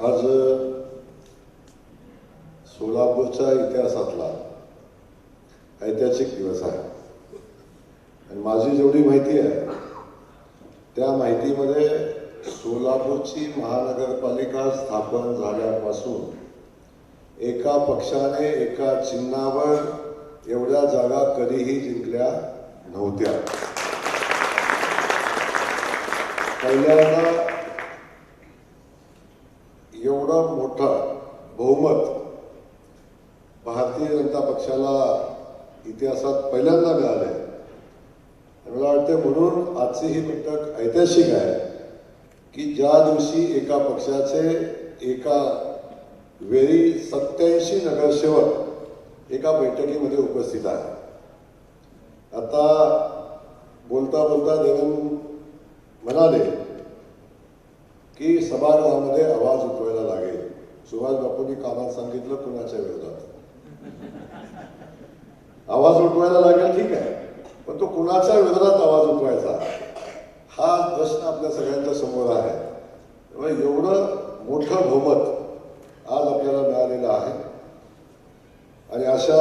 आज सोलापूरच्या इतिहासातला ऐतिहासिक दिवस आहे आणि माझी जेवढी माहिती आहे त्या माहितीमध्ये सोलापूरची महानगरपालिका स्थापन झाल्यापासून एका पक्षाने एका चिन्हावर एवढ्या जागा कधीही जिंकल्या नव्हत्या। पहिल्यांदा एवढं मोठं बहुमत भारतीय जनता पक्षाला इतिहासात पहिल्यांदा मिळाले। मला वाटते म्हणून आजची ही बैठक ऐतिहासिक आहे की ज्या दिवशी एका पक्षाचे एका वेळी 87 नगरसेवक एका बैठकीमध्ये उपस्थित आहे। आता बोलता बोलता देवेंद्र म्हणाले की सभागृहामध्ये आवाज उठवायला लागेल। सुभाष बापूंनी कामात सांगितलं कुणाच्या विरोधात आवाज उठवायला लागेल, ठीक आहे, पण तो कुणाच्या विरोधात आवाज उठवायचा हा प्रश्न आपल्या सगळ्यांच्या समोर आहे। एवढं मोठं बहुमत आज आपल्याला मिळालेलं आहे आणि अशा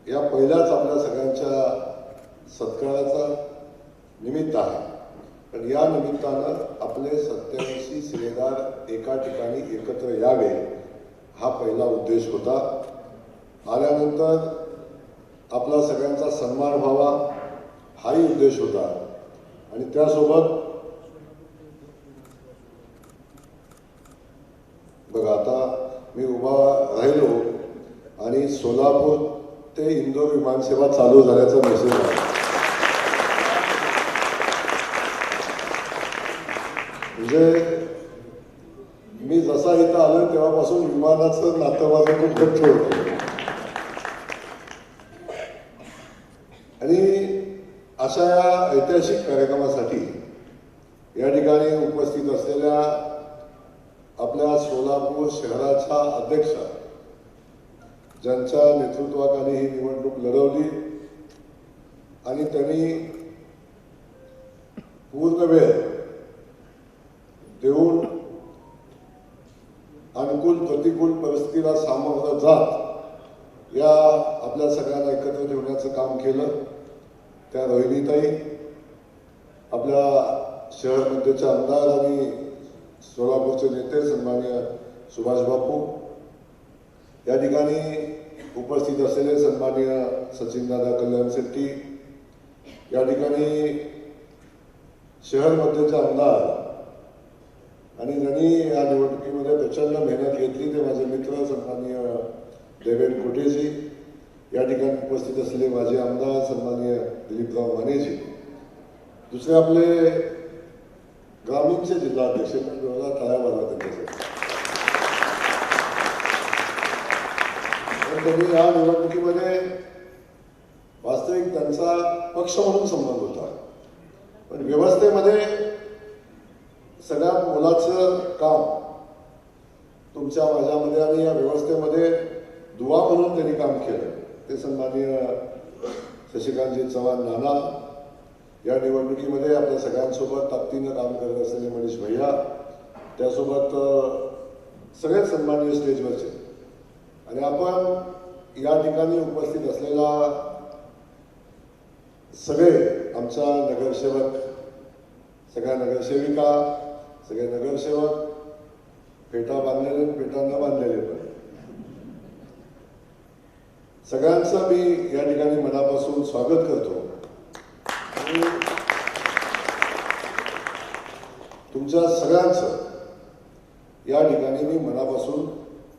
या पहिल्याच आपल्या सगळ्यांच्या सत्काराचा निमित्त आहे। पण या निमित्तानं आपले 87 शिलेदार एका ठिकाणी एकत्र यावे हा पहिला उद्देश होता। आल्यानंतर आपला सगळ्यांचा सन्मान व्हावा हाही उद्देश होता आणि त्यासोबत बघा आता मी उभा राहिलो आणि सोलापूर ते इंदोर विमानसेवा चालू झाल्याचा मेसेज आहे। म्हणजे मी जसा इथं आलो तेव्हापासून विमानाचं नातं माझं खूप घट्ट होतं आणि अशा या ऐतिहासिक कार्यक्रमासाठी या ठिकाणी उपस्थित असलेल्या आपल्या सोलापूर शहराच्या अध्यक्ष ज्यांच्या नेतृत्वाखाली ही निवडणूक लढवली आणि त्यांनी पूर्ण वेळ देऊन अनुकूल प्रतिकूल परिस्थितीला सामोरं जात या आपल्या सगळ्यांना एकत्र ठेवण्याचं काम केलं। त्या रोहिणीताई आपल्या शहर मध्येचे आमदार आणि सोलापूरचे नेते सन्माननीय सुभाष बापू, या ठिकाणी उपस्थित असलेले सन्माननीय सचिनदादा कल्याण शेट्टी, या ठिकाणी शहर मध्येचे आमदार आणि ज्यांनी या निवडणुकीमध्ये प्रचंड मेहनत घेतली ते माझे मित्र सन्माननीय देवेंद्र कोटेजी, या ठिकाणी उपस्थित असलेले माझे आमदार सन्माननीय दिलीपराव मानेजी, दुसरे आपले ग्रामीणचे जिल्हाध्यक्ष टाळ्या वाजवा त्यांच्यासाठी। त्यांनी या निवडणुकीमध्ये वास्तविक त्यांचा पक्ष म्हणून संबंध होता, पण व्यवस्थेमध्ये सगळ्यात मोलाचं काम तुमच्या माझ्यामध्ये आणि या व्यवस्थेमध्ये दुवा म्हणून त्यांनी काम केलं ते सन्माननीय शशिकांतजी चव्हाण नाना, या निवडणुकीमध्ये आपल्या सगळ्यांसोबत ताकदीनं काम करत असलेले मनीष भैया, त्यासोबत सगळेच सन्माननीय स्टेजवरचे आणि आपण या ठिकाणी उपस्थित असलेला सगळे आमचा नगरसेवक, सगळ्या नगरसेविका, सगळे नगरसेवक, फेटा बांधलेले फेटा न बांधलेले पण सगळ्यांचं मी या ठिकाणी मनापासून स्वागत करतो। तुमच्या सगळ्यांचं या ठिकाणी मी मनापासून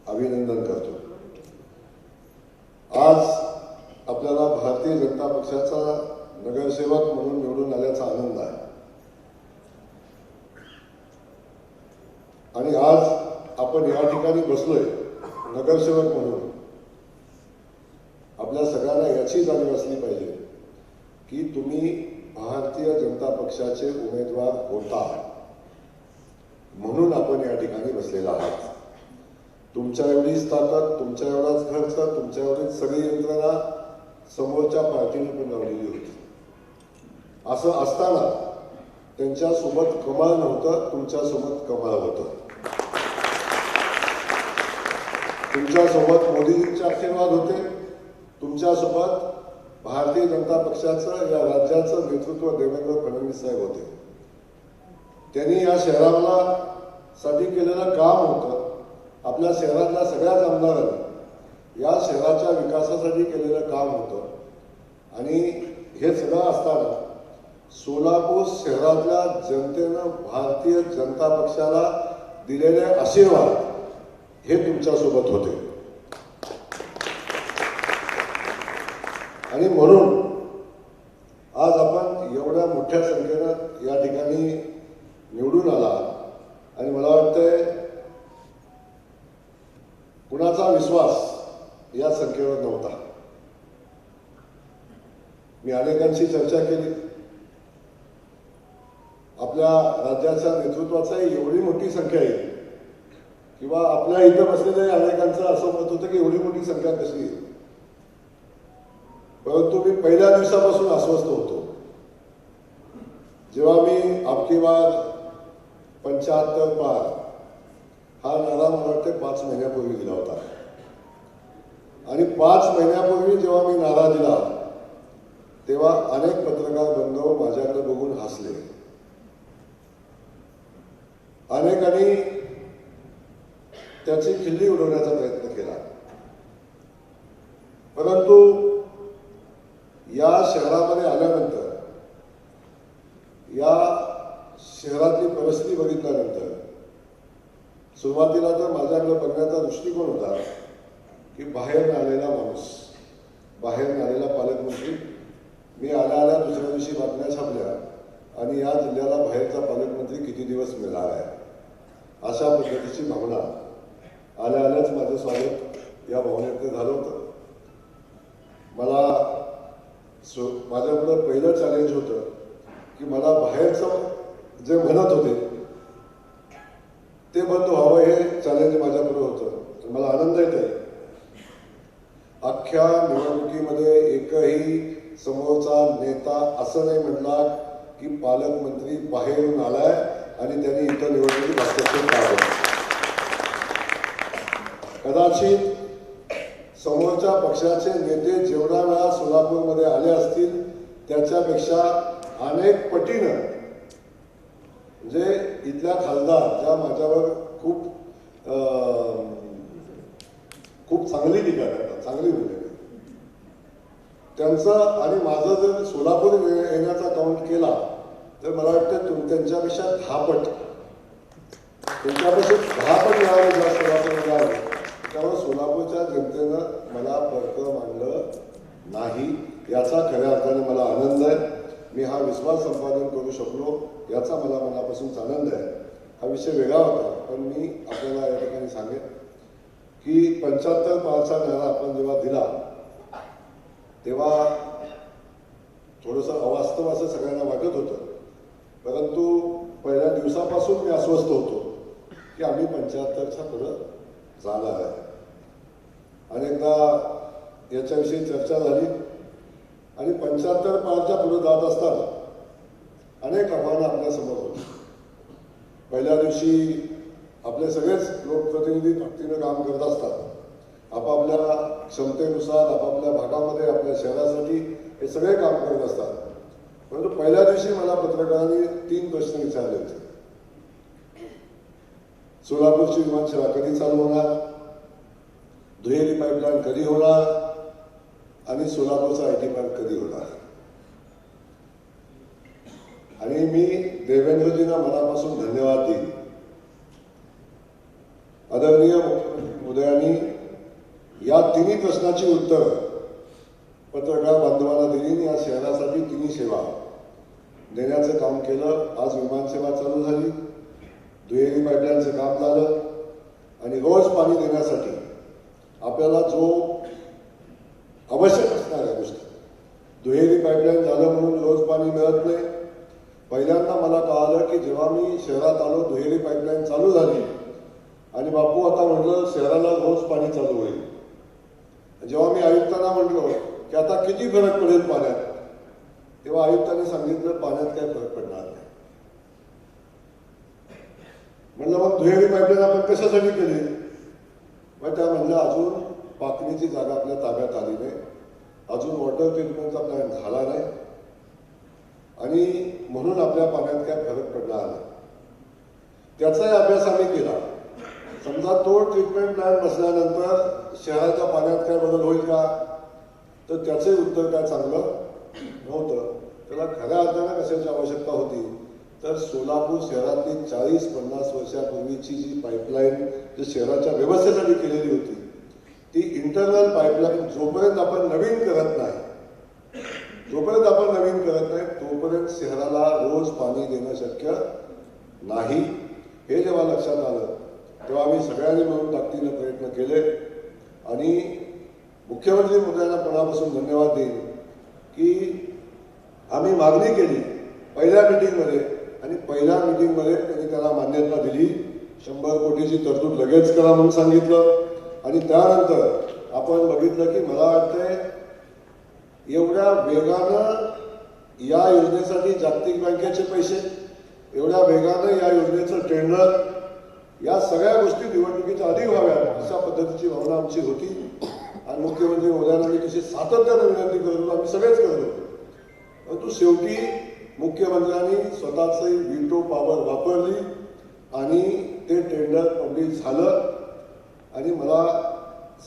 अभिनंदन करतो। आज आपल्याला भारतीय जनता पक्षाचा नगरसेवक म्हणून निवडून आल्याचा आनंद आहे आणि आज आपण या ठिकाणी बसलोय नगरसेवक म्हणून आपल्या सगळ्यांना याची जाणीव असली पाहिजे की तुम्ही भारतीय जनता पक्षाचे उमेदवार होता म्हणून आपण या ठिकाणी बसलेला आहात। तुमच्या एवढीच ताकद, तुमच्या एवढाच खर्च, तुमच्या एवढीच सगळी यंत्रणा समोरच्या पार्टीने पण लावलेली होती। असं असताना त्यांच्यासोबत कमळ नव्हतं, तुमच्यासोबत कमळ होतं। तुमच्यासोबत मोदीजींचे आशीर्वाद होते, तुमच्यासोबत भारतीय जनता पक्षाचं या राज्याचं नेतृत्व देवेंद्र फडणवीस साहेब होते. त्यांनी या शहराला साठी केलेलं काम होतं. आपल्या शहरातल्या सगळ्याच आमदारांनी या शहराच्या विकासासाठी केलेलं काम होतं. आणि हे सगळं असताना सोलापूर शहरातल्या जनतेनं भारतीय जनता पक्षाला दिलेले आशीर्वाद हे तुमच्यासोबत होते. आणि म्हणून आज आपण एवढ्या मोठ्या संख्येनं या ठिकाणी निवडून आला. आणि मला वाटतंय कुणाचा विश्वास या संख्येवर नव्हता. मी अनेकांशी चर्चा केली. आपल्या राज्याच्या नेतृत्वाचाही एवढी मोठी संख्या आहे किंवा आपल्या इथं बसलेल्या अनेकांचं असं मत होतं की एवढी मोठी संख्या कशी आहे. परंतु मी पहिल्या दिवसापासून अस्वस्थ होतो. जेव्हा मी अबकी बार 75 पार हा नारा मला वाटते 5 महिन्यापूर्वी दिला होता. आणि 5 महिन्यापूर्वी जेव्हा मी नारा दिला तेव्हा अनेक पत्रकार बंधू माझ्याकडे बघून हसले. अनेकांनी त्याची खिल्ली उडवण्याचा प्रयत्न केला. परंतु या शहरामध्ये आल्यानंतर, या शहरातली परिस्थिती बघितल्यानंतर सुरुवातीला तर माझ्याकडे बघण्याचा दृष्टिकोन होता की बाहेर आलेला माणूस, बाहेर आलेला पालकमंत्री. मी आल्या दुसऱ्या दिवशी बातम्या छापल्या आणि या जिल्ह्याला बाहेरचा पालकमंत्री किती दिवस मिळणार आहे अशा पद्धतीची भावना आल्याच माझं स्वागत या भावनेत झालं होतं. मला माझ्याकडं पहिलं चॅलेंज होतं की मला बाहेरचं जे म्हणत होते ते बंद व्हावं, हे चॅलेंज माझ्याकडे होतं. मला आनंद येत आहे अख्ख्या निवडणुकीमध्ये एकही समोरचा नेता असं नाही म्हणला की पालकमंत्री बाहेरून आलाय आणि त्यांनी इथं निवडणुकीत हस्तक्षेप करावा. कदाचित समोरच्या पक्षाचे नेते जेवढ्या वेळा सोलापूरमध्ये आले असतील त्याच्यापेक्षा अनेक पटीनं म्हणजे इथल्या खासदार ज्या माझ्यावर खूप चांगली टीका करतात, चांगली म्हणजे त्यांचं आणि माझं जर सोलापूर येण्याचा काउंट केला तर मला वाटतं त्यांच्यापेक्षा 10 पट, त्यांच्यापेक्षा 10 पट मिळाले ज्या सोलापूरमध्ये आले. त्यामुळे सोलापूरच्या जनतेनं मला परत मानलं नाही याचा खऱ्या अर्थाने मला आनंद आहे. मी हा विश्वास संपादन करू शकलो याचा मला मनापासून आनंद आहे. हा विषय वेगळा होता, पण मी आपल्याला या ठिकाणी सांगेन की 75 पारचा नारा आपण जेव्हा दिला तेव्हा थोडंसं अवास्तव असं सगळ्यांना वाटत होतं. परंतु पहिल्या दिवसापासून मी अस्वस्थ होतो की आम्ही 75च्या पुढं जाणार आहे. अनेकदा याच्याविषयी चर्चा झाली आणि 75 पारच्या पुढे जात असताना अनेक आव्हानं आपल्यासमोर होती. पहिल्या दिवशी आपले सगळेच लोकप्रतिनिधी ताकदीनं काम करत असतात. आपापल्या क्षमतेनुसार आपापल्या भागामध्ये आपल्या शहरासाठी हे सगळे काम करत असतात. परंतु पहिल्या दिवशी मला पत्रकारांनी 3 प्रश्न विचारले होते. सोलापूरची विमानसेवा कधी चालू होणार, दुहेरी पाईपलाईन कधी होणार आणि सोलापूरचा आयटी पार्क कधी होणार. आणि मी देवेंद्रजींना मनापासून धन्यवाद देईन. आदरणीय मुख्यमंत्री महोदयांनी या 3 प्रश्नाची उत्तर पत्रकार बांधवांना दिली. या शहरासाठी 3 सेवा देण्याचं काम केलं. आज विमानसेवा चालू झाली, दुहेरी पाईपलाईनचं काम झालं आणि रोज पाणी देण्यासाठी आपल्याला जो आवश्यक असणाऱ्या गोष्टी, दुहेरी पाईपलाईन झालं म्हणून रोज पाणी मिळत नाही. पहिल्यांदा मला कळालं की जेव्हा मी शहरात आलो दुहेरी पाईपलाईन चालू झाली आणि बापू आता म्हटलं शहराला रोज पाणी चालू होईल. जेव्हा मी आयुक्तांना म्हटलो की आता किती फरक पडेल पाण्यात, तेव्हा आयुक्तांनी सांगितलं पाण्यात काय फरक पडणार नाही. म्हणलं मग दुहेरी पाईपलाईन आपण कशासाठी केली, मग त्या म्हणल्या अजून पाकणीची जागा आपल्या ताब्यात आली नाही, अजून वॉटर ट्रीटमेंटचा प्लॅन झाला नाही आणि म्हणून आपल्या पाण्यात काय फरक पडला नाही. त्याचाही अभ्यास आम्ही केला. समजा तो ट्रीटमेंट प्लॅन बसल्यानंतर शहराच्या पाण्यात काय बदल होईल का, तर त्याचंही उत्तर काय चांगलं नव्हतं. त्याला खऱ्या अर्थानं कशाची आवश्यकता होती, तर सोलापूर शहरातली 40-50 वर्षापूर्वीची जी पाईपलाईन जी शहराच्या व्यवस्थेसाठी केलेली होती, ती इंटरनल पाईपलाईन जोपर्यंत आपण नवीन करत नाही तोपर्यंत शहराला रोज पाणी देणं शक्य नाही. हे जेव्हा लक्षात आलं तेव्हा आम्ही सगळ्यांनी मिळून ताकदीने प्रयत्न केले आणि मुख्यमंत्री महोदयांना मनापासून धन्यवाद देईन की आम्ही मागणी केली पहिल्या मीटिंगमध्ये आणि पहिल्या मीटिंगमध्ये त्यांनी त्याला मान्यता दिली. 100 कोटीची तरतूद लगेच करा म्हणून सांगितलं आणि त्यानंतर आपण बघितलं की मला वाटतंय एवढ्या वेगानं या योजनेसाठी जागतिक बँकेचे पैसे, एवढ्या वेगानं या योजनेचं टेंडर, या सगळ्या गोष्टी निवडणुकीच्या आधी व्हाव्यात अशा पद्धतीची भावना आमची होती आणि मुख्यमंत्री महोदयांना मी तशी सातत्यानं विनंती करत होतो, आम्ही सगळेच करत होतो. परंतु शेवटी मुख्यमंत्र्यांनी स्वतःची व्हीटो पॉवर वापरली आणि ते टेंडर पब्लिक झालं आणि मला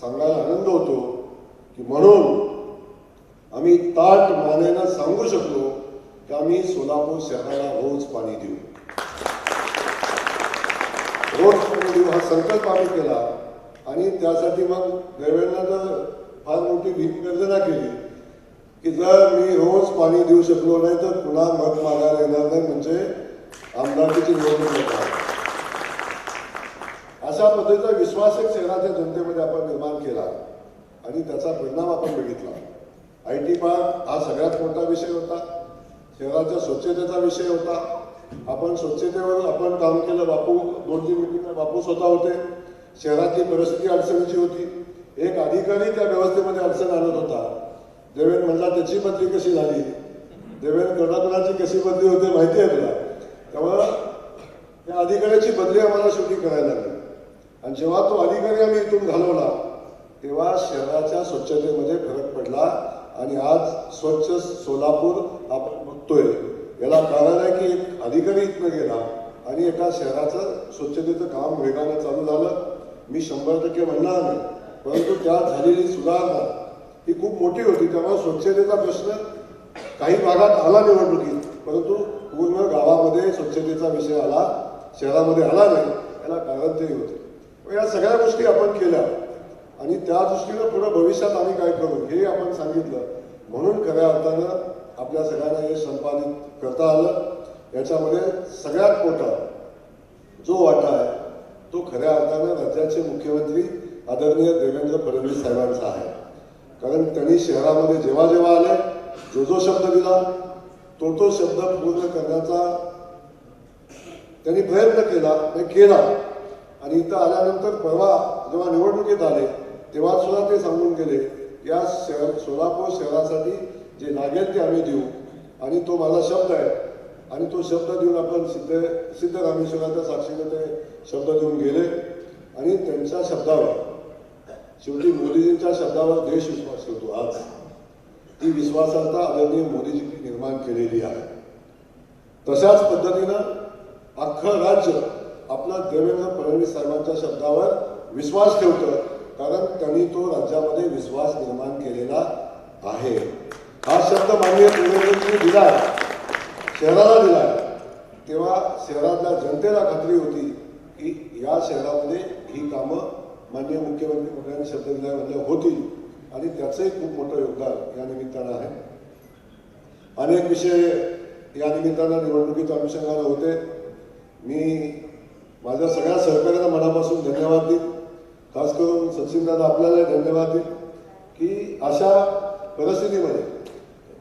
सांगायला आनंद होतो की म्हणून आम्ही ताट मानेनं सांगू शकलो की आम्ही सोलापूर शहराला रोज पाणी देऊ, रोज पाणी देऊ हा संकल्प आम्ही केला. आणि त्यासाठी मग देवेंद्रनं तर फार मोठी भीमगर्जना केली की जर मी रोज पाणी देऊ शकलो नाही तर पुन्हा मत मागायला येणार नाही, म्हणजे आमदारकीची निवडणूक होणार. अशा पद्धतीचा विश्वास एक शहराच्या जनतेमध्ये आपण निर्माण केला आणि त्याचा परिणाम आपण बघितला. IT पार्क हा सगळ्यात मोठा विषय होता, शहराच्या स्वच्छतेचा विषय होता. आपण स्वच्छतेवर आपण काम केलं. बापू 2-3 मिनिटं बापू स्वतः होते. शहरातली परिस्थिती अडचणीची होती. एक अधिकारी त्या व्यवस्थेमध्ये अडचण आणत होता. देवेंद्र म्हणला त्याची बदली कशी झाली, देवेंद्र कर्णाटकाची कशी बदली होते माहिती आहे तुला. त्यामुळं त्या अधिकाऱ्याची बदली आम्हाला शेवटी करायला लागली आणि जेव्हा तो अधिकारी आम्ही इथून घालवला तेव्हा शहराच्या स्वच्छतेमध्ये फरक पडला आणि आज स्वच्छ सोलापूर आपण बघतोय. याला कारण आहे की एक अधिकारी इथनं गेला आणि एका शहराचं स्वच्छतेचं काम वेगानं चालू झालं. मी 100% म्हणणार नाही, परंतु त्यात झालेली सुधारणा ही खूप मोठी होती. त्यामुळे स्वच्छतेचा प्रश्न काही भागात आला निवडणुकीत, परंतु पूर्ण गावामध्ये स्वच्छतेचा विषय आला, शहरामध्ये आला नाही. याला कारण ते होते. या सगळ्या गोष्टी आपण केल्या आणि त्या दृष्टीनं पुढं भविष्यात आम्ही काय करू हे आपण सांगितलं. म्हणून खऱ्या अर्थानं आपल्या सगळ्यांना हे संपादित करता आलं. याच्यामध्ये सगळ्यात मोठा जो वाटा आहे तो खऱ्या अर्थानं राज्याचे मुख्यमंत्री आदरणीय देवेंद्र फडणवीस साहेबांचा आहे. कारण त्यांनी शहरामध्ये जेव्हा जेव्हा आले जो शब्द दिला तो शब्द पूर्ण करण्याचा त्यांनी प्रयत्न केला आणि इथं आल्यानंतर परवा जेव्हा निवडणुकीत आले तेव्हा सुद्धा ते सांगून गेले या सोलापूर शहरासाठी जे लागेल ते आम्ही देऊ आणि तो माझा शब्द आहे आणि तो शब्द देऊन आपण सिद्धरामेश्वराच्या साक्षीने ते शब्द देऊन गेले आणि त्यांच्या शब्दावर शेवटी मोदीजींच्या शब्दावर देश विश्वास ठेवतो. आज ती विश्वासार्हता आदरणीय मोदीजींनी निर्माण केलेली आहे. तशाच पद्धतीनं अख्खं राज्य आपला देवेंद्र फडणवीस साहेबांच्या शब्दावर विश्वास ठेवतं, कारण त्यांनी तो राज्यामध्ये विश्वास निर्माण केलेला आहे. हा शब्द माननीय देवेंद्रजींनी दिलाय, शहराला दिलाय, तेव्हा शहरातल्या जनतेला खात्री होती की या शहरामध्ये ही कामं माननीय मुख्यमंत्री महोदयांनी शब्द दिल्यामधल्या होतील आणि त्याचंही खूप मोठं योगदान या निमित्तानं आहे. अनेक विषय या निमित्तानं निवडणुकीच्या अनुषंगानं होते. मी माझ्या सगळ्या सहकार्यांना मनापासून धन्यवाद देईन. खास करून सचिनदादा आपल्याला धन्यवाद देईन की अशा परिस्थितीमध्ये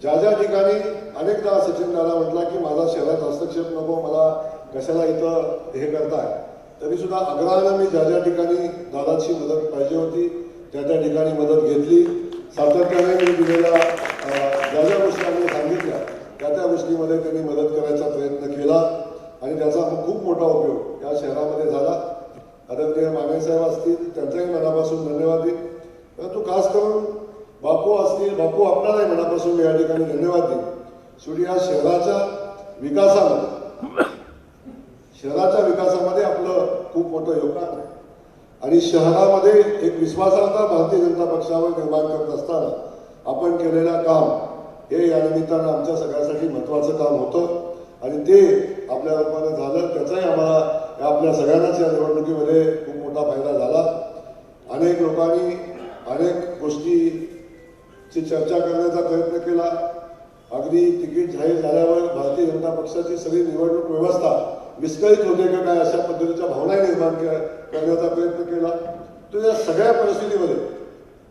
ज्या ठिकाणी अनेकदा सचिनदादा म्हटला की माझा शहरात हस्तक्षेप नको, मला कशाला इथं हे करताय, तरी सुद्धा आग्रहानं मी ज्या ठिकाणी दादाची मदत पाहिजे होती त्या ठिकाणी मदत घेतली. सातत्याने मी दिलेल्या ज्या गोष्टी आम्ही सांगितल्या त्या गोष्टीमध्ये त्यांनी मदत करायचा प्रयत्न केला आणि त्याचा खूप मोठा उपयोग या शहरामध्ये झाला. आदरणीय मानेसाहेब असतील त्यांचाही मनापासून धन्यवाद देईन. परंतु खास करून बापू असतील, बापू आपणालाही मनापासून मी या ठिकाणी धन्यवाद देईन. शेवटी या शहराच्या विकासामध्ये आपलं खूप मोठं योगदान आहे आणि शहरामध्ये एक विश्वासार्हता भारतीय जनता पक्षावर निर्माण करत असताना आपण केलेलं काम हे या निमित्तानं आमच्या सगळ्यासाठी महत्त्वाचं काम होतं आणि ते आपल्या रूपानं झालं. त्याचाही आम्हाला आपल्या सगळ्यांनाच या निवडणुकीमध्ये खूप मोठा फायदा झाला. अनेक लोकांनी अनेक गोष्टीची चर्चा करण्याचा प्रयत्न केला. अगदी तिकीट जाहीर झाल्यावर भारतीय जनता पक्षाची सगळी निवडणूक व्यवस्था विस्कळीत होते का काय अशा पद्धतीच्या भावना निर्माण करण्याचा प्रयत्न केला. तर या सगळ्या परिस्थितीमध्ये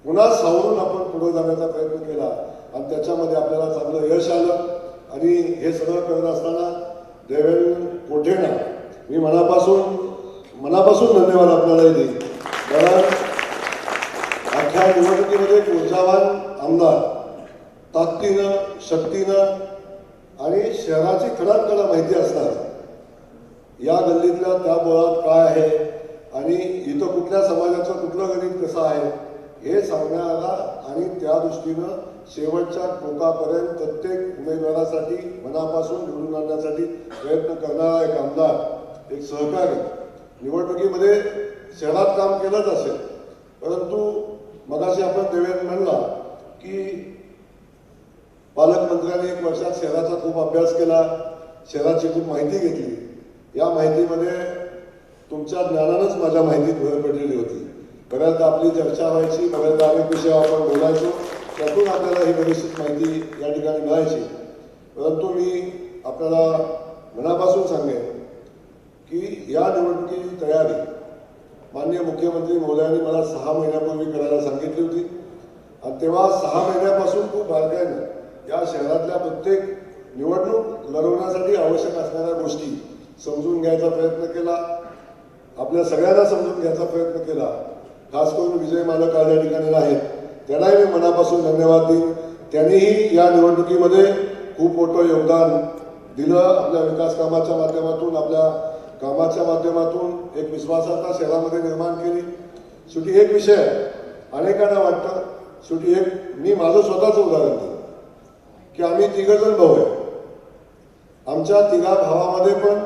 पुन्हा सावरून आपण पुढे जाण्याचा प्रयत्न केला आणि त्याच्यामध्ये आपल्याला चांगलं यश आलं. आणि हे सगळं करत असताना देवेंद्र कोठेंना मी मनापासून धन्यवाद आपल्यालाही देईन. कारण अख्ख्या निवडणुकीमध्ये ऊर्जावान आमदार ताकदीनं, शक्तीनं आणि शहराची खडानकडा माहिती असणार, या गल्लीतल्या त्या बोळात काय आहे आणि इथं कुठल्या समाजाचं कुठलं गणित कसं आहे हे सांगण्याला आणि त्या दृष्टीनं शेवटच्या टोकापर्यंत प्रत्येक उमेदवारासाठी मनापासून निवडून आणण्यासाठी प्रयत्न करणारा एक आमदार, एक सहकारी निवडणुकीमध्ये शहरात काम केलंच असेल. परंतु मगाशी आपण देवेंद्र म्हणला की पालकमंत्र्यांनी 1 वर्षात शहराचा खूप अभ्यास केला, शहराची खूप माहिती घेतली. या माहितीमध्ये तुमच्या ज्ञानानंच माझ्या माहितीत भर पडलेली होती. बऱ्याचदा आपली चर्चा व्हायची, बऱ्याचदा अनेक विषयावर आपण बोलायचो, त्यातून आपल्याला ही बरीचशी माहिती या ठिकाणी मिळायची. परंतु मी आपल्याला मनापासून सांगेन की या निवडणुकीची तयारी माननीय मुख्यमंत्री महोदयांनी मला 6 महिन्यापूर्वी करायला सांगितली होती आणि तेव्हा 6 महिन्यापासून खूप बारकाईनं या शहरातल्या प्रत्येक निवडणूक लढवण्यासाठी आवश्यक असणाऱ्या गोष्टी समजून घ्यायचा प्रयत्न केला. आपल्या सगळ्यांना समजून घ्यायचा प्रयत्न केला. खास करून विजय मालक आज या ठिकाणी आहेत, त्यांनाही मी मनापासून धन्यवाद देईन. त्यांनीही या निवडणुकीमध्ये खूप मोठं योगदान दिलं. आपल्या विकास कामाच्या माध्यमातून, आपल्या कामाच्या माध्यमातून एक विश्वासार्हता शहरामध्ये निर्माण केली. शेवटी एक विषय अनेकांना वाटतं, शेवटी एक मी माझं स्वतःचं उदाहरण देईन की आम्ही 3 जण भाऊ आहे. आमच्या 3 भावामध्ये पण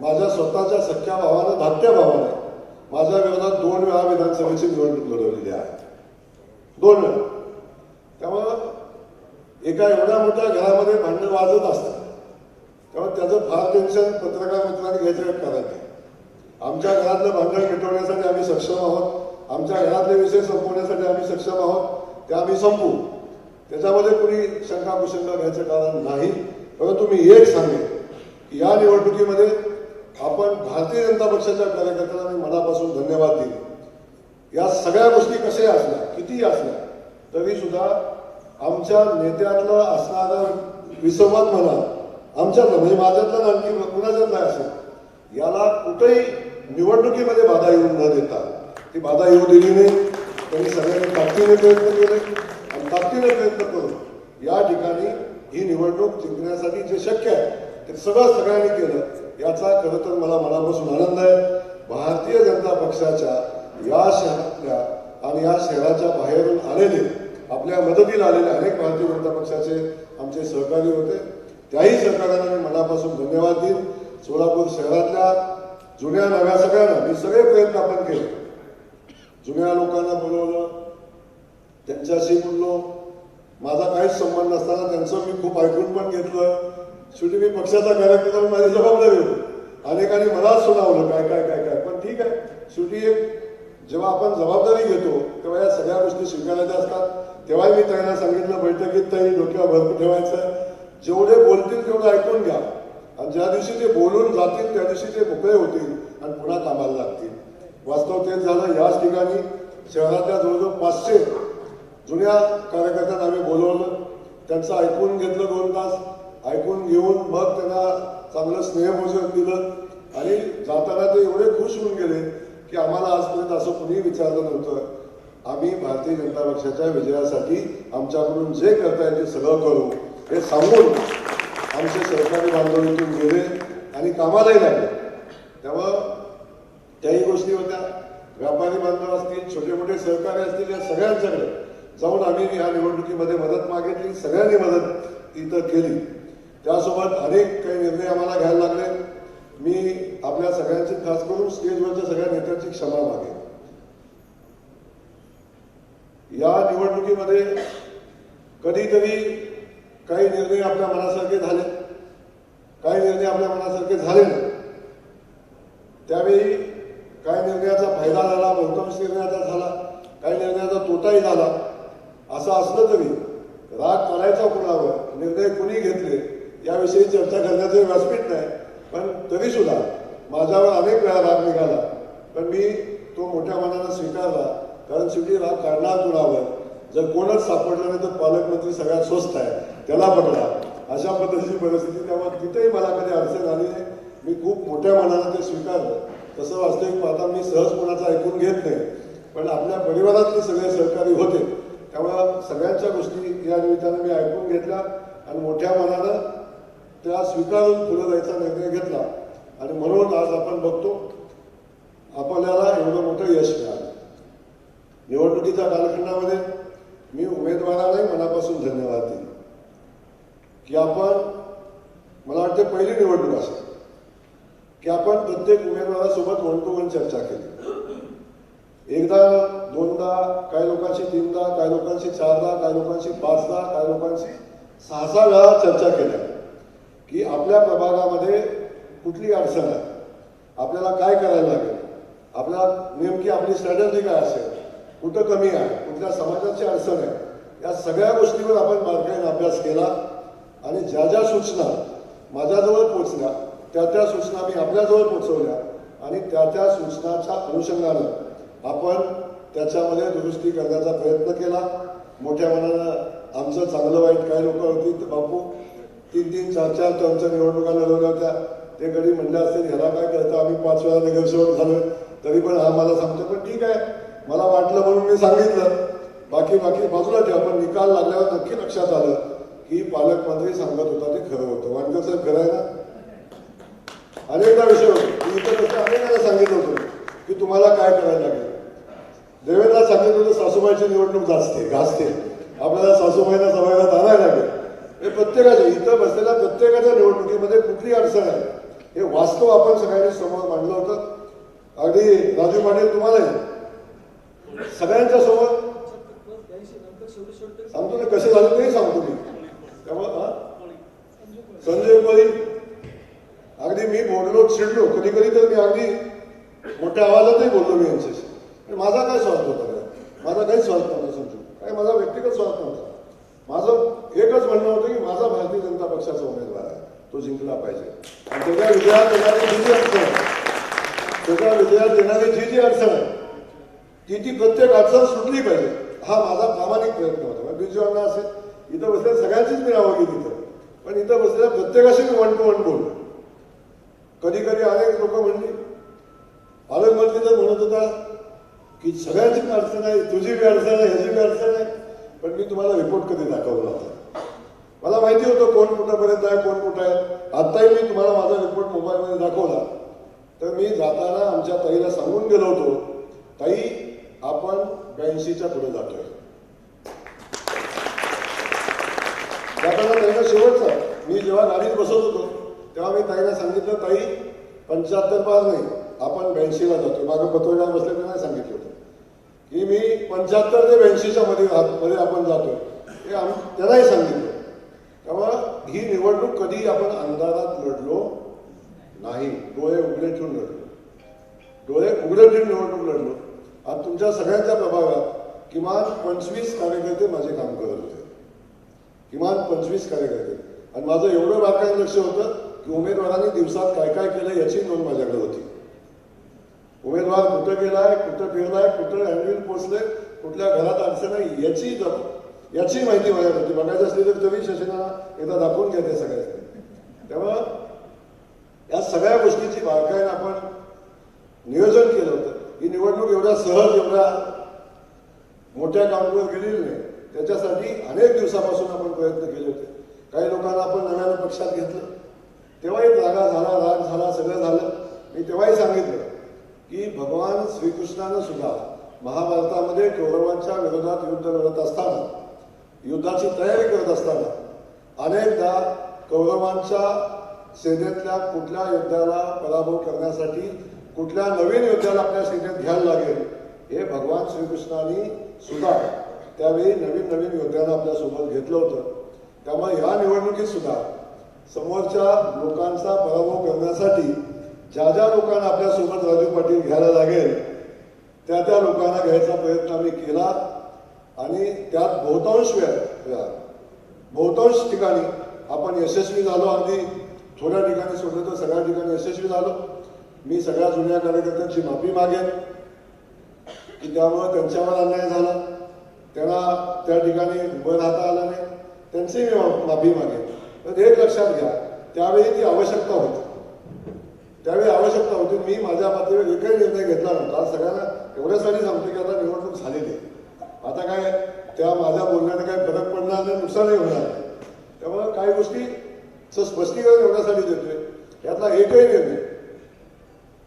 माझ्या स्वतःच्या सख्ख्या भावानं, धाकट्या भावाने माझ्या विरोधात 2 वेळा विधानसभेची निवडणूक लढवलेली आहे. 2 वेळा. त्यामुळं एका एवढ्या मोठ्या घरामध्ये भांडण वाजत असतात, त्यामुळे त्याचं फार टेन्शन पत्रकार मित्रांनी घ्यायचं कारण नाही. आमच्या घरातलं भांडण मिटवण्यासाठी आम्ही सक्षम आहोत, आमच्या घरातले विषय संपवण्यासाठी आम्ही सक्षम आहोत, ते आम्ही संपवू. त्याच्यामध्ये कुणी शंका कुशंका घ्यायचं कारण नाही. परंतु मी एक सांगेन की या निवडणुकीमध्ये आपण भारतीय जनता पक्षाच्या कार्यकर्त्यांना मी मनापासून धन्यवाद देईन. या सगळ्या गोष्टी कशा असल्या, कितीही असल्या तरी सुद्धा आमच्या नेत्यातलं असणारं विसंवाद म्हणा, आमच्यातलं म्हणजे माझ्यातलं आणखी कुणाच्यातलं असेल, याला कुठेही निवडणुकीमध्ये बाधा येऊन न देता ती बाधा येऊ दिली नाही. त्यांनी सगळ्यांनी ताकदीने प्रयत्न केले आणि ताकदीने प्रयत्न करून या ठिकाणी ही निवडणूक जिंकण्यासाठी जे शक्य आहे ते सगळ्यांनी केलं. याचा खरं तर मला मनापासून आनंद आहे. भारतीय जनता पक्षाच्या या शहरातल्या आणि या शहराच्या बाहेरून आलेले, आपल्या मदतीला आलेले अनेक भारतीय जनता पक्षाचे आमचे सहकारी होते. त्याही सहकार्यांना मी मनापासून धन्यवाद देईन. सोलापूर शहरातल्या जुन्या नव्या सगळ्यांना मी सगळे प्रयत्न आपण केले. जुन्या लोकांना बोलवलं, त्यांच्याशी बोललो. माझा काहीच संबंध नसताना त्यांचं मी खूप ऐकून पण घेतलं. शेवटी मी पक्षाचा कार्यकर्ता म्हणून माझी जबाबदारी होती. अनेकांनी मलाच सुनावलं काय काय काय काय, पण ठीक आहे. शेवटी एक जेव्हा आपण जबाबदारी घेतो तेव्हा या सगळ्या गोष्टी स्वीकारायच्या असतात. तेव्हाही मी त्यांना सांगितलं बैठकीत ताई डोक्यावर भरपूर ठेवायचं, जेवढे बोलतील तेवढं ऐकून घ्या आणि ज्या दिवशी ते बोलून जातील त्या दिवशी ते मोकळे होतील आणि पुन्हा कामाला लागतील. वास्तव तेच झालं. याच ठिकाणी शहरातल्या जवळजवळ 500 जुन्या कार्यकर्त्यांना आम्ही बोलवलं, त्यांचं ऐकून घेतलं 2 तास. ऐकून घेऊन मग त्यांना चांगलं स्नेहभोजन दिलं आणि जाताना ते एवढे खुश होऊन गेले की आम्हाला आजपर्यंत असं कुणीही विचारलं नव्हतं. आम्ही भारतीय जनता पक्षाच्या विजयासाठी आमच्याकडून जे करता येईल ते सगळं करू हे सांगून आमचे सहकारी बांधव इथून गेले आणि कामालाही लागले. त्यामुळं त्याही गोष्टी होत्या. व्यापारी बांधव असतील, छोटे मोठे सहकारी असतील, या सगळ्यांच्याकडे जाऊन आम्ही ह्या निवडणुकीमध्ये मदत मागितली. सगळ्यांनी मदत इथं केली. त्यासोबत अनेक काही निर्णय आम्हाला घ्यायला लागले. मी आपल्या सगळ्यांची, खास करून स्टेजवरच्या सगळ्या नेत्यांची क्षमा मागेन. या निवडणुकीमध्ये कधीतरी काही निर्णय आपल्या मनासारखे झाले, काही निर्णय आपल्या मनासारखे झाले नाही. त्यावेळी काही निर्णयाचा फायदा झाला, बहुतांश निर्णयाचा झाला, काही निर्णयाचा तोटाही झाला. असं असलं तरी राग करायचा कुणावर, निर्णय कुणी घेतले याविषयी चर्चा करण्याचे व्यासपीठ नाही. पण तरी सुद्धा माझ्यावर अनेक वेळा राग निघाला, पण मी तो मोठ्या मनानं स्वीकारला. कारण शेवटी राग काढणार कुणावर, जर कोणच सापडलं नाही तर पालकमंत्री सगळ्यात स्वस्त आहे, त्याला पकडा, अशा पद्धतीची परिस्थिती. त्यामुळे तिथेही मला कधी अडचण आली नाही. मी खूप मोठ्या मनानं ते स्वीकारलं. तसं वास्तविक पाहता मी सहज कोणाचं ऐकून घेत नाही, पण आपल्या परिवारातले सगळे सहकारी होते, त्यामुळं सगळ्यांच्या गोष्टी या निमित्तानं मी ऐकून घेतल्या आणि मोठ्या मनानं त्या स्वीकारून पुढे जायचा निर्णय घेतला. आणि म्हणून आज आपण बघतो आपल्याला एवढं मोठं यश मिळालं. निवडणुकीच्या कालखंडामध्ये मी उमेदवारालाही मनापासून धन्यवाद देईन की आपण, मला वाटते पहिली निवडणूक असेल की आपण प्रत्येक उमेदवारासोबत वन टू वन चर्चा केली. एकदा, दोनदा, काही लोकांशी तीनदा, काही लोकांशी चारदा, काही लोकांशी पाचदा, काही लोकांशी सहा वेळा चर्चा केल्या की आपल्या प्रभागामध्ये कुठली अडचण आहे, आपल्याला काय करायला लागेल, आपल्याला नेमकी आपली स्ट्रॅटेजी काय असेल, कुठं कमी आहे, कुठल्या समाजाची अडचण आहे, या सगळ्या गोष्टीवर आपण बारकाईने अभ्यास केला. आणि ज्या ज्या सूचना माझ्याजवळ पोचल्या त्या सूचना मी आपल्याजवळ पोचवल्या आणि त्या सूचनाच्या अनुषंगानं आपण त्याच्यामध्ये दुरुस्ती करण्याचा प्रयत्न केला. मोठ्या मनानं आमचं चांगलं वाईट काही लोक होती तर बापू 3-3, 4-4 टर्मच्या निवडणुका लढवल्या होत्या, ते कधी म्हणले असतील ह्याला काय करतं, आम्ही 5 वेळा नगरसेवक झालो, तरी पण हा मला सांगतो. पण ठीक आहे, मला वाटलं म्हणून मी सांगितलं. बाकी बाजूला ठेवा. पण निकाल लागल्यावर नक्की लक्षात आलं की पालकमंत्री सांगत होता ते खरं होतं. वानकर साहेब खरं आहे ना. अनेकदा विषय होतो, मी इतर अनेकांना सांगितलं होतं की तुम्हाला काय करायला लागेल. देवेंद्रला सांगितलं होतं सासूबाईची निवडणूक गाजते, आपल्याला सासूबाईंना सभागृहात आणायला लागेल. हे प्रत्येकाच्या इथं बसलेल्या प्रत्येकाच्या निवडणुकीमध्ये कुठली अडचण आहे हे वास्तव आपण सगळ्यांनी समोर मांडलं होतं. अगदी राजू पाटील तुम्हाला सगळ्यांच्या समोर सांगतो ना कसे झाले तेही सांगतो मी. त्यामुळे संजय कोळी अगदी मी बोललो, चिडलो कधी कधी, तर मी अगदी मोठ्या आवाजातही बोललो मी यांच्याशी. पण माझा काय स्वार्थ होता, माझा काही स्वार्थ नव्हता समजू, काय माझा व्यक्तिगत स्वार्थ नव्हता. माझं एकच म्हणणं होतं की माझा भारतीय जनता पक्षाचा उमेदवार आहे, तो जिंकला पाहिजे. आणि त्याच्या विजयात येणारी जी जी अडचण आहे, त्याच्या विजयात येणारी जी जी अडचण आहे ती प्रत्येक अडचण सुटली पाहिजे, हा माझा प्रामाणिक प्रयत्न होता. बिजूअण्णा असेल, इथं बसल्या सगळ्यांचीच मी नावं घेतली तिथं, पण इथं बसलेल्या प्रत्येकाशी मी वन टू वन बोललो. कधी कधी अनेक लोक म्हणली, पालकमंत्री तर म्हणत होता की सगळ्यांची अडचण आहे, तुझी बी अडचण आहे, ह्याची बी अडचण आहे. पण मी तुम्हाला रिपोर्ट कधी दाखवला होता, मला माहिती होतं कोण कुठंपर्यंत आहे, कोण कुठं आहे. आत्ताही मी तुम्हाला माझा रिपोर्ट मोबाईलमध्ये दाखवला. तर मी जाताना आमच्या ताईला सांगून गेलो होतो, ताई आपण 82च्या पुढे जातोय. जाताना ताईला शेवटचा, मी जेव्हा गाडीत बसत होतो तेव्हा मी ताईला सांगितलं, ताई 75 पार नाही, आपण 82ला जातोय. मागं पत्रकार बसले त्यांना सांगितलं होतं की मी 75 ते 82च्या मध्ये आपण जातोय, हे त्यांनाही सांगितलं. त्यामुळं ही निवडणूक कधी आपण अंधारात लढलो नाही, डोळे उघडे ठेवून लढलो, डोळे उघडे ठेवून निवडणूक लढलो. आज तुमच्या सगळ्यांच्या प्रभागात किमान 25 कार्यकर्ते माझे काम करत होते, किमान 25 कार्यकर्ते. आणि माझं एवढं बारकाईने लक्ष होतं की उमेदवारांनी दिवसात काय काय केलं याची नोंद माझ्याकडे होती. उमेदवार कुठं गेलाय, कुठं फिरलाय, कुठं हँडविल पोचले, कुठल्या घरात अडचण आहे याची माहिती माझ्याकडे होती. बघायचं असली तर तरी शशीना एकदा दाखवून घ्या त्या सगळ्या. त्यामुळं या सगळ्या गोष्टीची बारकाईने आपण नियोजन केलं होतं. ही निवडणूक एवढ्या सहज, एवढ्या मोठ्या कामावर गेलेली नाही. त्याच्यासाठी अनेक दिवसापासून आपण प्रयत्न केले होते. काही लोकांना आपण नव्यानं पक्षात घेतलं, तेव्हाही राग झाला, सगळं झालं. मी तेव्हाही सांगितलं की भगवान श्रीकृष्णानं सुद्धा महाभारतामध्ये कौरवांच्या विरोधात युद्ध लढत असताना, युद्धाची तयारी करत असताना अनेकदा कौरवांच्या सेनेतल्या कुठल्या योद्ध्याला पराभव करण्यासाठी कुठल्या नवीन योद्ध्याला आपल्या सेनेत घ्यायला लागेल हे भगवान श्रीकृष्णाने सुद्धा त्यावेळी नवीन नवीन योद्ध्यांना आपल्यासोबत घेतलं होतं. त्यामुळे या निवडणुकीत सुद्धा समोरच्या लोकांचा पराभव करण्यासाठी ज्या ज्या लोकांना आपल्यासोबत राजू पाटील घ्यायला लागेल त्या त्या लोकांना घ्यायचा प्रयत्न आम्ही केला आणि त्यात बहुतांश ठिकाणी आपण यशस्वी झालो. अगदी थोड्या ठिकाणी सोडलं तर सगळ्या ठिकाणी यशस्वी झालो. मी सगळ्या जुन्या कार्यकर्त्यांची माफी मागेन की त्यामुळे त्यांच्यावर अन्याय झाला, त्यांना त्या ठिकाणी उभं राहता आलं नाही, त्यांची मी माफी मागेन. तर एक लक्षात घ्या, त्यावेळी ती आवश्यकता होती, त्यावेळी आवश्यकता होती. मी माझ्या पातळीवर एकही निर्णय घेतला नव्हता. आज सगळ्यांना एवढ्यासाठी सांगतो की आता निवडणूक झालेली, आता काय त्या माझ्या बोलण्याने काही फरक पडणार नाही, नुकसानही होणार नाही. त्यामुळे काही गोष्टीचं स्पष्टीकरण एवढ्यासाठी देतोय, यातला एकही निर्णय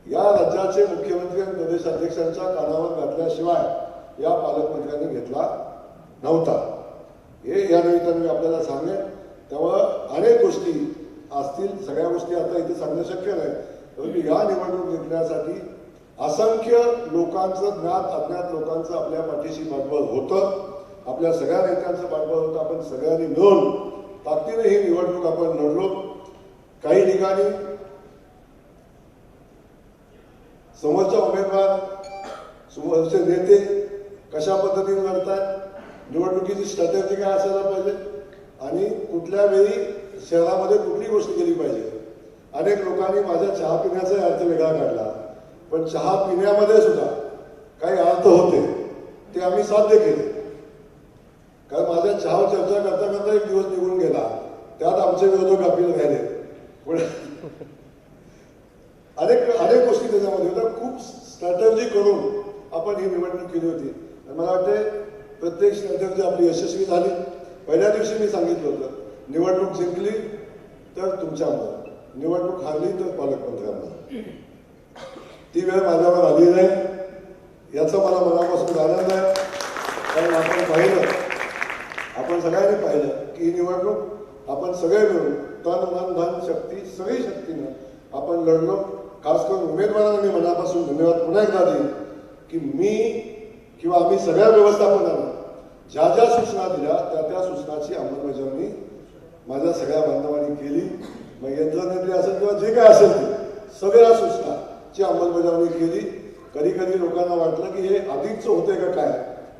या राज्याचे मुख्यमंत्री आणि प्रदेशाध्यक्षांच्या कानावर घातल्याशिवाय या पालकमंत्र्यांनी घेतला नव्हता. हे या निमित्ताने मी आपल्याला सांगेन. त्यामुळं अनेक गोष्टी असतील, सगळ्या गोष्टी आता इथे सांगणं शक्य नाही, परंतु या निवडणूक जिंकण्यासाठी असंख्य लोकांचं, ज्ञात अज्ञात लोकांचं आपल्या पाठीशी पाठबळ होतं, आपल्या सगळ्या नेत्यांचं पाठबळ होतं. आपण सगळ्यांनी मिळून ताकदीने ही निवडणूक आपण लढलो. काही ठिकाणी समोरच्या उमेदवार, समोरचे नेते कशा पद्धतीने लढतात, निवडणुकीची स्ट्रॅटेजी काय असायला पाहिजे आणि कुठल्या वेळी शहरामध्ये कुठली गोष्ट केली पाहिजे. अनेक लोकांनी माझ्या चहा पिण्याचाही अर्थ वेगळा काढला, पण चहा पिण्यामध्ये सुद्धा काही अर्थ होते ते आम्ही साध्य केले. कारण माझ्या चहावर चर्चा करता करता एक दिवस निघून गेला, त्यात आमचे विरोधक अपील राहिले. पण अनेक गोष्टी त्याच्यामध्ये होत्या. खूप स्ट्रॅटेजी करून आपण ही निवडणूक केली होती. मला वाटते प्रत्येक स्ट्रॅटेजी आपली यशस्वी झाली. पहिल्या दिवशी मी सांगितलं होतं, निवडणूक जिंकली तर तुमच्यामुळे, निवडणूक हारली तर पालकमंत्र्यांना. ती वेळ माझ्यावर आली नाही, याचा मला मनापासून आनंद आहे. कारण आपण सगळ्यांनी पाहिलं की ही निवडणूक आपण सगळे मिळून तन मन धन शक्ती सगळी शक्तीनं आपण लढलो. खास करून उमेदवारांना मी मनापासून धन्यवाद पुन्हा एकदा देईन की मी किंवा आम्ही सगळ्या व्यवस्थापनानं ज्या ज्या सूचना दिल्या त्या त्या सूचनाची अंमलबजावणी माझ्या सगळ्या बांधवांनी केली. मग यंत्रणेतली असेल किंवा जे काय असेल ते सगळ्या सूचनाची अंमलबजावणी केली. कधी कधी लोकांना वाटलं की हे अधिकच होते का काय,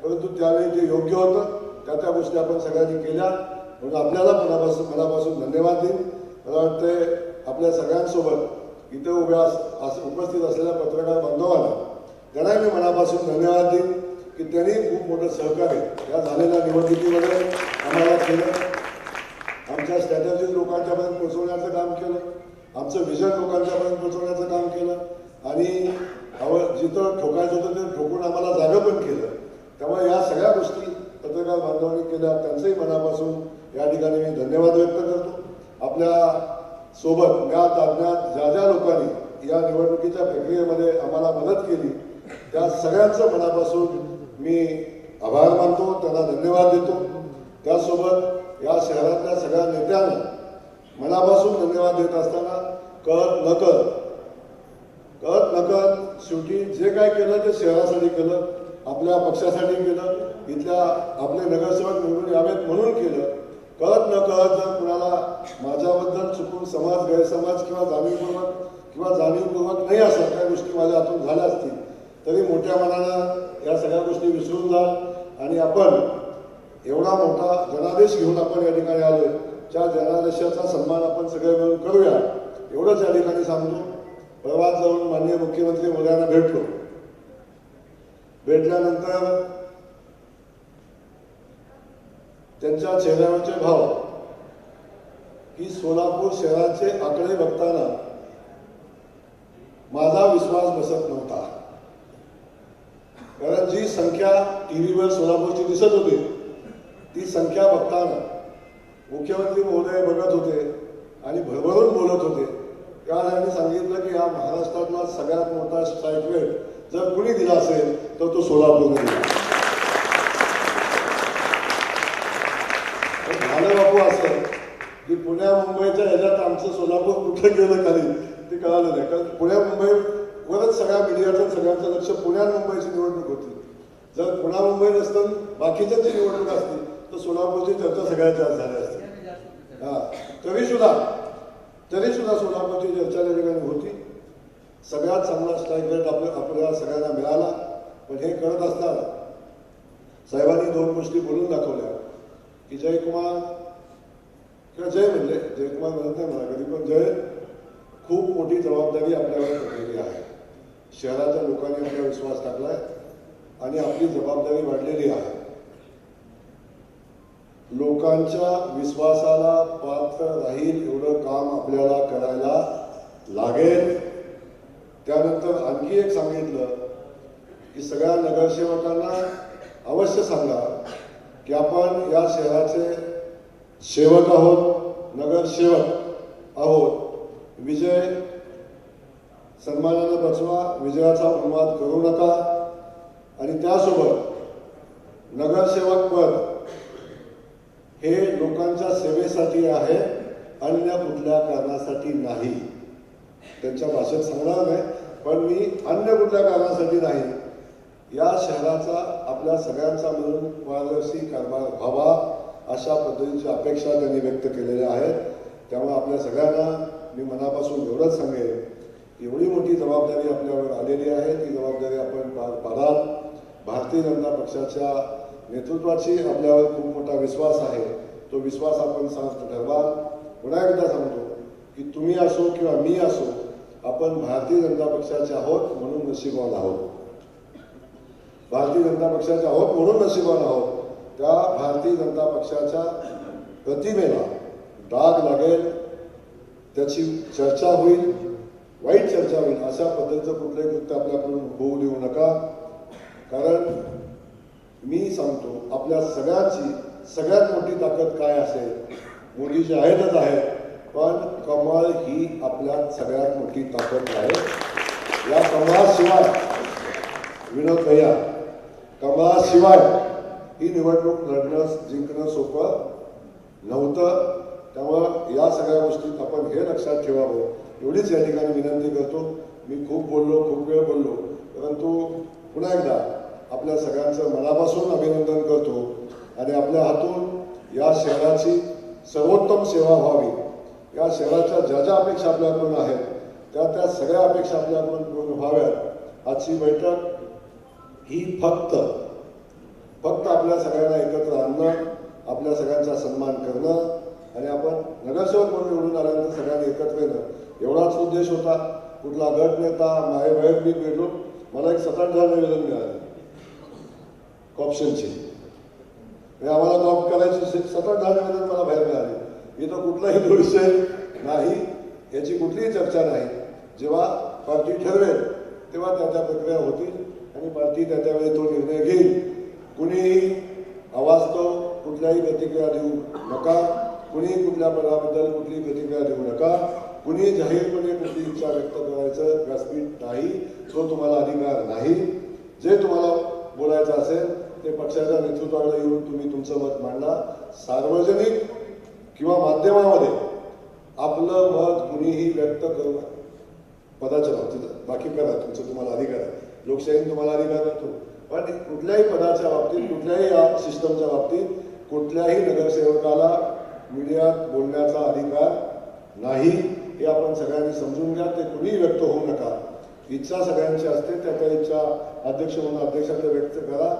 परंतु त्यावेळी ते योग्य होतं. त्या त्या गोष्टी आपण सगळ्यांनी केल्या. म्हणून आपल्याला मनापासून धन्यवाद देईन. मला वाटतंय आपल्या सगळ्यांसोबत इथे उपस्थित असलेल्या पत्रकार बांधवांना त्यांनाही मी मनापासून धन्यवाद देईन की त्यांनी खूप मोठं सहकार्य या झालेल्या निवडणुकीमध्ये आम्हाला केलं. आमच्या स्ट्रॅटेजीज लोकांच्यापर्यंत पोहोचवण्याचं काम केलं, आमचं विजन लोकांच्यापर्यंत पोहोचवण्याचं काम केलं आणि जिथं ठोकायचं होतं ते ठोकून आम्हाला जागं पण केलं. त्यामुळे या सगळ्या गोष्टी पत्रकार बांधवांनी केल्या, त्यांचंही मनापासून या ठिकाणी मी धन्यवाद व्यक्त करतो. आपल्या सोबत ज्ञात अज्ञात ज्या ज्या लोकांनी या निवडणुकीच्या प्रक्रियेमध्ये आम्हाला मदत केली त्या सगळ्यांचं मनापासून मी आभार मानतो, त्यांना धन्यवाद देतो. त्यासोबत या शहरातल्या सगळ्या नेत्यांना मनापासून धन्यवाद देत असताना कळत नकळत शेवटी जे काय केलं ते शहरासाठी केलं, आपल्या पक्षासाठी केलं, इथल्या आपले नगरसेवक निवडून यावेत म्हणून केलं. कळत नकळत जर कुणाला माझ्याबद्दल चुकून समाज गैरसमाज किंवा जाणीवपूर्वक नाही असं काही गोष्टी माझ्या हातून झाल्या असतील तरी मोठ्या मनानं या सगळ्या गोष्टी विसरून जा आणि आपण एवढा मोठा जनादेश घेऊन आपण या ठिकाणी आलोय. त्या जनादेशाचा सन्मान आपण सगळे मिळून करूया एवढंच या ठिकाणी सांगतो. परवा जाऊन माननीय मुख्यमंत्री मोदयांना भेटल्यानंतर त्यांच्या चेहऱ्यावरचे भाव की सोलापूर शहराचे आकडे बघताना माझा विश्वास बसत नव्हता. कारण जी संख्या टीव्हीवर सोलापूरची दिसत होती ती संख्या बघताना मुख्यमंत्री महोदय बघत होते आणि भरभरून बोलत होते तेव्हा त्यांनी सांगितलं की हा महाराष्ट्रातला सगळ्यात मोठा स्ट्राईक रेट जर कुणी दिला असेल तर तो सोलापूरने दिला. झालं बापू असं की पुण्या मुंबईच्या ह्याच्यात आमचं सोलापूर कुठं गेलं खाली ते कळालं नाही. कारण पुण्या मुंबईवरच सगळ्या मीडियाचं सगळ्यांचं लक्ष पुण्या मुंबईची निवडणूक होती. जर पुण्या मुंबई नसतं बाकीच्यांची निवडणूक असती तर सोलापूरची चर्चा सगळ्यात जास्त झाली असते. हा तरी सुद्धा सोलापूरची चर्चा त्या ठिकाणी होती. सगळ्यात चांगला स्ट्राईक रेट आपल्याला सगळ्यांना मिळाला. पण हे करत असताना साहेबांनी 2 गोष्टी बोलून दाखवल्या की जयकुमार किंवा जय म्हणले, जयकुमार म्हणत नाही मला कधी, पण जय खूप मोठी जबाबदारी आपल्यावर पडलेली आहे. शहराच्या लोकांनी आपला विश्वास टाकलाय आणि आपली जबाबदारी वाढलेली आहे. लोकांच्या विश्वासाला पात्र राहील एवढं काम आपल्याला करायला लागेल. त्यानंतर आणखी एक सांगितलं की सगळ्या नगरसेवकांना अवश्य सांगा की आपण या शहराचे सेवक आहोत, नगरसेवक आहोत. विजय सन्मानाने बचवा, विजयाचा उन्माद करू नका. आणि त्यासोबत नगरसेवक पद हे लोकांच्या सेवेसाठी आहे, अन्य कुठल्या कारणासाठी नाही. त्यांच्या भाषेत सांगणार नाही, पण मी अन्य कुठल्या कारणासाठी नाही. या शहराचा आपल्या सगळ्यांचा मिळून पारदर्शी कारभार व्हावा अशा पद्धतीची अपेक्षा त्यांनी व्यक्त केलेल्या आहेत. त्यामुळे आपल्या सगळ्यांना मी मनापासून एवढंच सांगेन की एवढी मोठी जबाबदारी आपल्यावर आलेली आहे. ती जबाबदारी आपण पार पाडाल. भारतीय जनता पक्षाच्या नेतृत्वाची आपल्यावर खूप मोठा विश्वास आहे. तो विश्वास आपण ठरवाल. पुन्हा एकदा सांगतो की तुम्ही असो किंवा मी असो, आपण भारतीय जनता पक्षाचे आहोत म्हणून नशीबवान आहोत. भारतीय जनता पक्षाचे आहोत म्हणून नशीबवान आहोत. त्या भारतीय जनता पक्षाच्या प्रतिमेला डाग लागेल, त्याची चर्चा होईल, वाईट चर्चा होईल, अशा पद्धतीचं कुठलंही कृत्य आपल्याकडून होऊ देऊ नका. कारण मी सांगतो आपल्या सगळ्यांची सगळ्यात मोठी ताकद काय असेल, मोदीजी आहेतच आहेत, पण कमळ ही आपल्यात सगळ्यात मोठी ताकद आहे. या कमळाशिवाय विनोद भैया, कमळाशिवाय ही निवडणूक लढणं जिंकणं सोपं नव्हतं. त्यामुळं या सगळ्या गोष्टीत आपण हे लक्षात ठेवावं एवढीच या ठिकाणी विनंती करतो. मी खूप बोललो, खूप वेळ बोललो, परंतु पुन्हा एकदा आपल्या सगळ्यांचं मनापासून अभिनंदन करतो आणि आपल्या हातून या शहराची सर्वोत्तम सेवा व्हावी. या शहराच्या ज्या ज्या अपेक्षा आपल्याकडून आहेत त्या सगळ्या अपेक्षा आपल्याकडून पूर्ण व्हाव्यात. आजची बैठक ही फक्त आपल्या सगळ्यांना एकत्र आणणं, आपल्या सगळ्यांचा सन्मान करणं आणि आपण नगरसेवक म्हणून निवडून आल्यानंतर सगळ्यांनी एकत्र येणं एवढाच उद्देश होता. कुठला गट नेता बाहेर मी भेटलो, मला एक 7-8 निवेदन मिळाले कॉप्शनची. आम्हाला कॉप करायची 7-8 निवेदन मला बाहेर मिळाले. इथं कुठलाही विषय नाही, याची कुठलीही चर्चा नाही. जेव्हा पार्टी ठरवेल तेव्हा त्या प्रक्रिया होतील आणि पार्टी त्यावेळी तो निर्णय घेईल. कुणीही अवास्तव कुठल्याही प्रतिक्रिया देऊ नका. कुणी कुठल्या पदाबद्दल कुठली प्रतिक्रिया देऊ नका. कुणी जाहीरपणे कुठली इच्छा व्यक्त करायचं व्यासपीठ नाही, तो तुम्हाला अधिकार नाही. जे तुम्हाला बोलायचं असेल ते पक्षाच्या नेतृत्वाकडे येऊन तुम्ही तुमचं मत मांडा. सार्वजनिक किंवा माध्यमामध्ये आपलं मत कुणीही व्यक्त करू नका. पदाच्या बाबतीत बाकी करा, तुमचं तुम्हाला अधिकार आहे, लोकशाही तुम्हाला अधिकार देतो. पण कुठल्याही पदाच्या बाबतीत, कुठल्याही या सिस्टमच्या बाबतीत कुठल्याही नगरसेवकाला मीडियात बोलण्याचा अधिकार नाही. हे आपण सगळ्यांनी समजून घ्या. ते कुणीही व्यक्त होऊ नका. इच्छा सगळ्यांची असते, त्या इच्छा अध्यक्ष म्हणून अध्यक्षांना व्यक्त करा,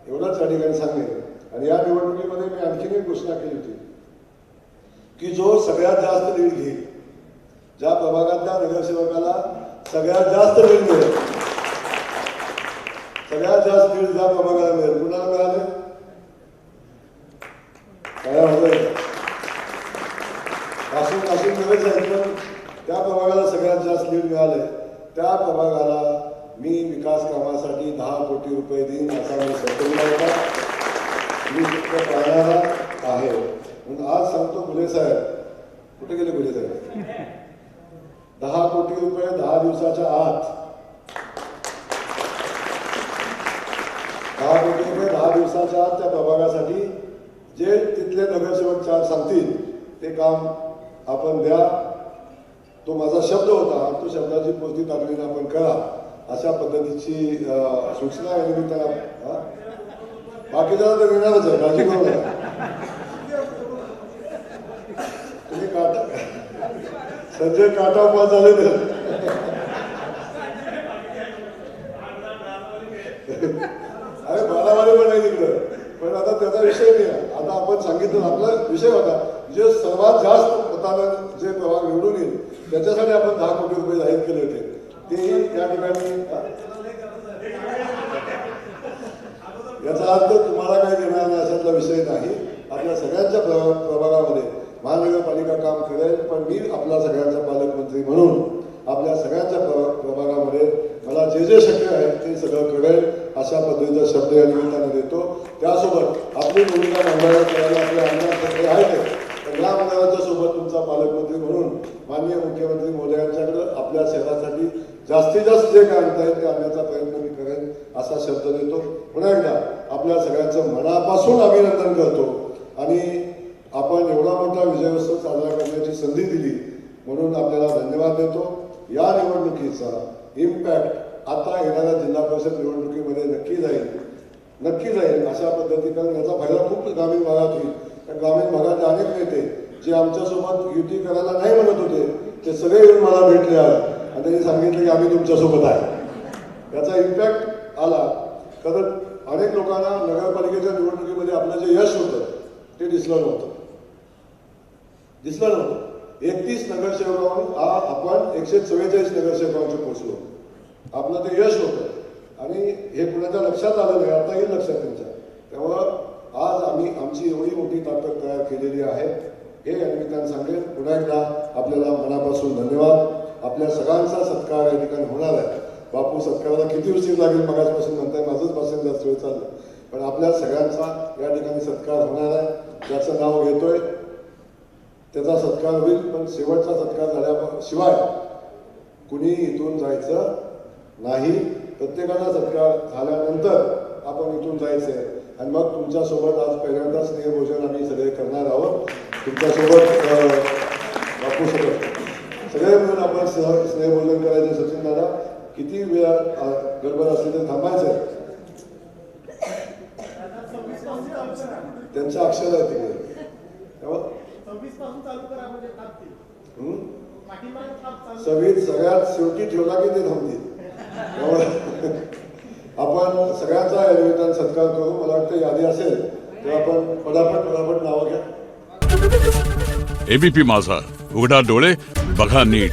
एवढंच या ठिकाणी सांगेन. आणि या निवडणुकीमध्ये मी आणखीन एक घोषणा केली होती की जो सगळ्यात जास्त लीड घेईल, ज्या प्रभागातल्या नगरसेवकाला सगळ्यात जास्त लीड मिळेल, सगळ्यात जास्त लीड ज्या प्रभागाला मिळेल, कुणाला मिळाले पासून बरेच आहेत, पण त्या प्रभागाला सगळ्यात जास्त लीड मिळाले. त्या प्रभागाला मी विकास कामासाठी 10 कोटी रुपये देईन असा मी संकल्प होता. मी पाहणारा आहे. म्हणून आज सांगतो, गुले साहेब कुठे गेले? गुले साहेब 10 कोटी रुपये 10 दिवसाच्या आत, 10 कोटी रुपये 10 दिवसाच्या आत त्या प्रभागासाठी जे तिथले नगरसेवक चार सांगतील ते काम आपण द्या. तो माझा शब्द होता, तो शब्दाची पूर्ती तातडीने आपण करा, अशा पद्धतीची सूचना या निमित्तानं. बाकीच्या तर येणारच आहे, काळजी करू नका. तुम्ही काटा संजय काटा पास झाले तर अरे बारावाले पण नाही तिकडं, पण आता त्याचा विषय नाही आहे. आता आपण सांगितलं आपला विषय होता, जे सर्वात जास्त मतानं जे प्रभाग निवडून येईल त्याच्यासाठी आपण 10 कोटी रुपये जाहीर केले होते. तेही या ठिकाणी याचा अर्थ तुम्हाला काही देणार नाही अशातला विषय नाही. आपल्या सगळ्यांच्या प्रभागामध्ये महानगरपालिका काम करेल, पण मी आपला सगळ्यांचा पालकमंत्री म्हणून आपल्या सगळ्यांच्या प्रभागामध्ये मला जे जे शक्य आहे ते सगळं करेल अशा पद्धतीचा शब्द या निमित्तानं देतो. त्यासोबत आपली भूमिका मांडायला करायला आपले आमदार आहेत, तर या आमदारांच्या सोबत तुमचा पालकमंत्री म्हणून माननीय मुख्यमंत्री महोदयांच्याकडे आपल्या शहरासाठी जास्तीत जास्त जे काय आणता येईल ते आणण्याचा प्रयत्न मी करेन असा शब्द देतो. पुन्हा एकदा आपल्या सगळ्यांचं मनापासून अभिनंदन करतो आणि आपण एवढा मोठा विजयोत्सव साजरा करण्याची संधी दिली म्हणून आपल्याला धन्यवाद देतो. या निवडणुकीचा इम्पॅक्ट आता येणाऱ्या जिल्हा परिषद निवडणुकीमध्ये नक्की जाईल अशा पद्धती, कारण याचा फायदा खूप ग्रामीण भागात होईल. कारण ग्रामीण भागातले अनेक नेते जे आमच्यासोबत युती करायला नाही म्हणत होते ते सगळे येऊन मला भेटले आणि त्यांनी सांगितलं की आम्ही तुमच्यासोबत आहे. याचा इम्पॅक्ट आला. कारण अनेक लोकांना नगरपालिकेच्या निवडणुकीमध्ये आपलं जे यश होतं ते दिसलं नव्हतं. 31 नगरसेवकांवर आपण 144 नगरसेवकांचे पोहोचलो. आपलं ते यश होतं आणि हे कुणाच्या लक्षात आलं नाही, आता येईल लक्षात त्यांच्या. त्यामुळं आज आम्ही आमची एवढी मोठी ताकद तयार केलेली आहे हे या निमित्तानं सांगेल. पुन्हा एकदा आपल्याला मनापासून धन्यवाद. आपल्या सगळ्यांचा सत्कार या ठिकाणी होणार आहे. बापू सत्काराला किती उशीर लागेल मगाचपासून म्हणताय, माझंच भाषण जास्त वेळ चाललं, पण आपल्या सगळ्यांचा या ठिकाणी सत्कार होणार आहे. ज्याचं नाव घेतोय त्याचा सत्कार होईल, पण शेवटचा सत्कार झाल्याशिवाय कुणी इथून जायचं नाही. प्रत्येकाचा सत्कार झाल्यानंतर आपण इथून जायचंय आणि मग तुमच्यासोबत आज पहिल्यांदा स्नेहभोजन आम्ही सगळे करणार आहोत. तुमच्यासोबत बापू सगळे मिळून आपण स्नेहभोजन करायचं. सचिन दादा किती वेळा गडबड असली तर थांबायचं, त्यांच्या अक्षर आहे तिकडे. 26 सगळ्यात शेवटी ठेवला की ते थांबतील. आपण सगळ्यांचा या निमित्तानं सत्कार करू. मला वाटतं यादी असेल तर आपण पटापट नावं घ्या. एबीपी माझा, उघडा डोळे बघा नीट.